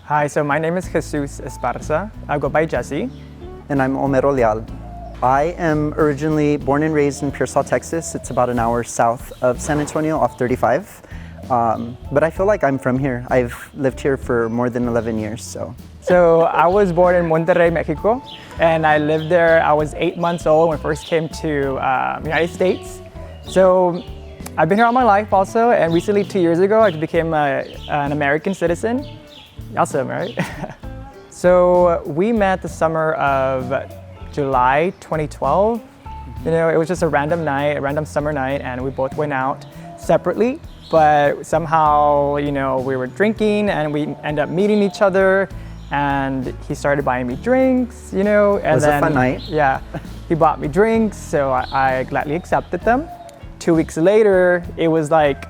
Hi, so my name is Jesus Esparza. I go by Jesse. And I'm Homero Leal. I am originally born and raised in Pearsall, Texas. It's about an hour south of San Antonio off 35. But I feel like I'm from here. I've lived here for more than 11 years, So I was born in Monterrey, Mexico, and I lived there. I was 8 months old when I first came to United States. So I've been here all my life also, and recently 2 years ago I became an American citizen. Awesome, right? So we met the summer of July 2012. You know, it was just a random night, a random summer night, and we both went out separately. But somehow, you know, we were drinking and we ended up meeting each other, and he started buying me drinks, you know. And it was a fun night. Yeah, he bought me drinks, so I gladly accepted them. 2 weeks later, it was like,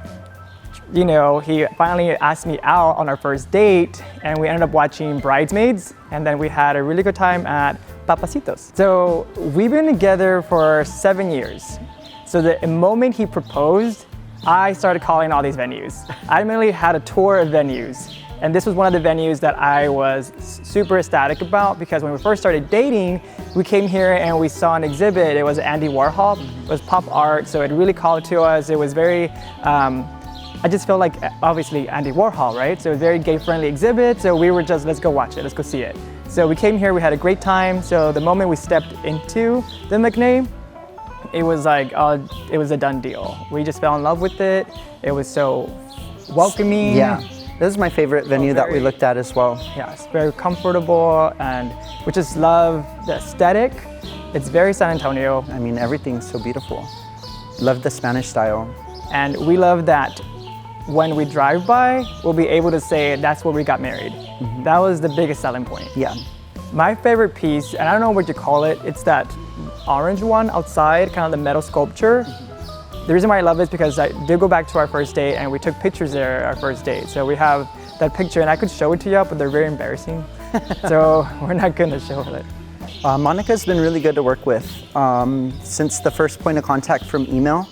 you know, he finally asked me out on our first date, and we ended up watching Bridesmaids, and then we had a really good time at Papacitos. So we've been together for 7 years. So the moment he proposed, I started calling all these venues. I immediately had a tour of venues, and this was one of the venues that I was super ecstatic about, because when we first started dating, we came here and we saw an exhibit. It was Andy Warhol. It was pop art, so it really called to us. It was very, I just felt like, obviously, Andy Warhol, right? So a very gay-friendly exhibit, so we were just, let's go watch it, let's go see it. So we came here, we had a great time. So the moment we stepped into the McNay, it was like, it was a done deal. We just fell in love with it. It was so welcoming. Yeah, this is my favorite venue that we looked at as well. Yeah, it's very comfortable, and we just love the aesthetic. It's very San Antonio. I mean, everything's so beautiful. Love the Spanish style. And we love that when we drive by, we'll be able to say that's where we got married. Mm-hmm. That was the biggest selling point. Yeah. My favorite piece, and I don't know what you call it, it's that orange one outside, kind of the metal sculpture. The reason why I love it is because I did go back to our first date and we took pictures there our first date. So we have that picture, and I could show it to you, but they're very embarrassing. So we're not gonna show it. Monica's been really good to work with. Since the first point of contact from email,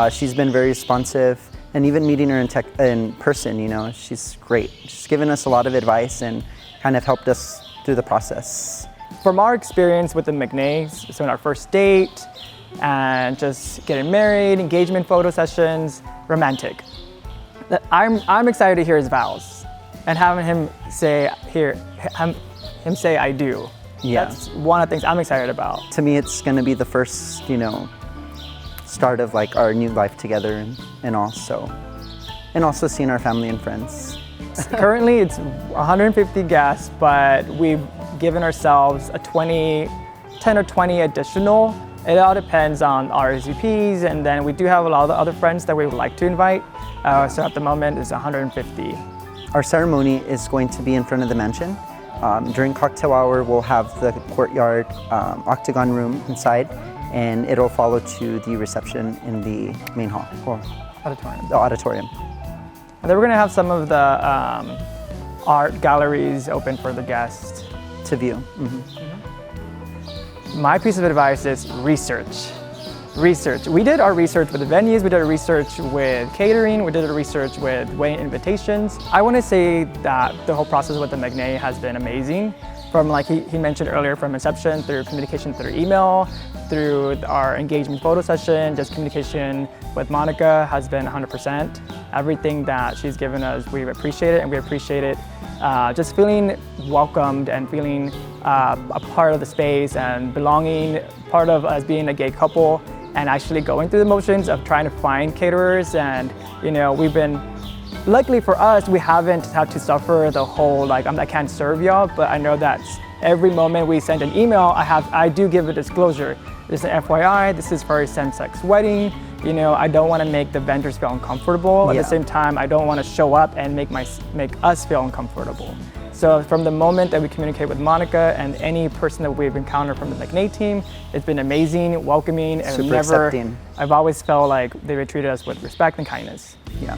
she's been very responsive, and even meeting her in person, you know, she's great. She's given us a lot of advice and kind of helped us through the process. From our experience with the McNays, so in our first date, and just getting married, engagement photo sessions, romantic. I'm excited to hear his vows and having him say him say I do. Yeah. That's one of the things I'm excited about. To me, it's going to be the first, you know, start of like our new life together and also seeing our family and friends. Currently it's 150 guests, but we've given ourselves a 10 or 20 additional. It all depends on RSVPs, and then we do have a lot of other friends that we would like to invite. So at the moment it's 150. Our ceremony is going to be in front of the mansion. During cocktail hour, we'll have the courtyard octagon room inside, and it'll follow to the reception in the main hall, or Auditorium. the auditorium. And then we're gonna have some of the art galleries open for the guests to view. Mm-hmm. My piece of advice is research. Research. We did our research with the venues, we did our research with catering, we did our research with wedding invitations. I want to say that the whole process with the McNay has been amazing. From, like he mentioned earlier, from inception, through communication through email, through our engagement photo session, just communication with Monica has been 100%. Everything that she's given us, we appreciate it, and we appreciate it. Just feeling welcomed and feeling a part of the space and belonging, part of us being a gay couple, and actually going through the motions of trying to find caterers. And you know, we've been, luckily for us, we haven't had to suffer the whole like I can't serve y'all, but I know that every moment we send an email, I do give a disclosure. This is an FYI, this is for a same-sex wedding. You know, I don't want to make the vendors feel uncomfortable. At the same time, I don't want to show up and make us feel uncomfortable. So from the moment that we communicate with Monica and any person that we've encountered from the McNay team, it's been amazing, welcoming, and super accepting. I've always felt like they treated us with respect and kindness. Yeah.